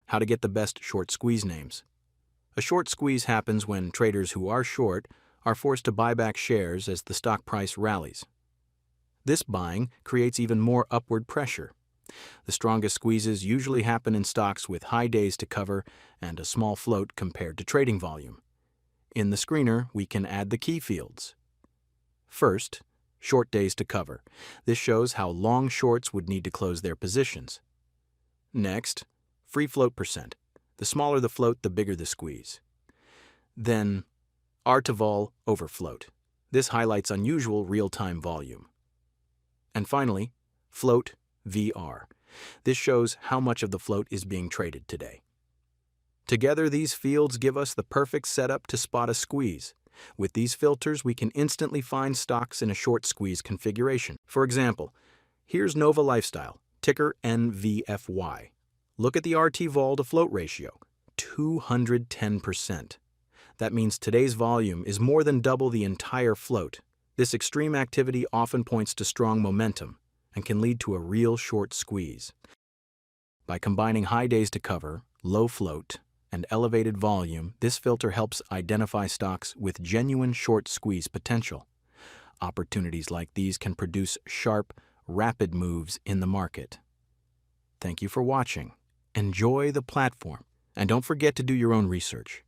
How to get the best short squeeze names. A short squeeze happens when traders who are short are forced to buy back shares as the stock price rallies. This buying creates even more upward pressure. The strongest squeezes usually happen in stocks with high days to cover and a small float compared to trading volume. In the screener, we can add the key fields. First, short days to cover. This shows how long shorts would need to close their positions. Next, free float percent. The smaller the float, the bigger the squeeze. Then, R to vol over float. This highlights unusual real-time volume. And finally, float VR. This shows how much of the float is being traded today. Together, these fields give us the perfect setup to spot a squeeze. With these filters, we can instantly find stocks in a short squeeze configuration. For example, here's Nova Lifestyle, ticker NVFY. Look at the RT vol to float ratio, 210%. That means today's volume is more than double the entire float. This extreme activity often points to strong momentum and can lead to a real short squeeze. By combining high days to cover, low float, and elevated volume, this filter helps identify stocks with genuine short squeeze potential. Opportunities like these can produce sharp, rapid moves in the market. Thank you for watching. Enjoy the platform, and don't forget to do your own research.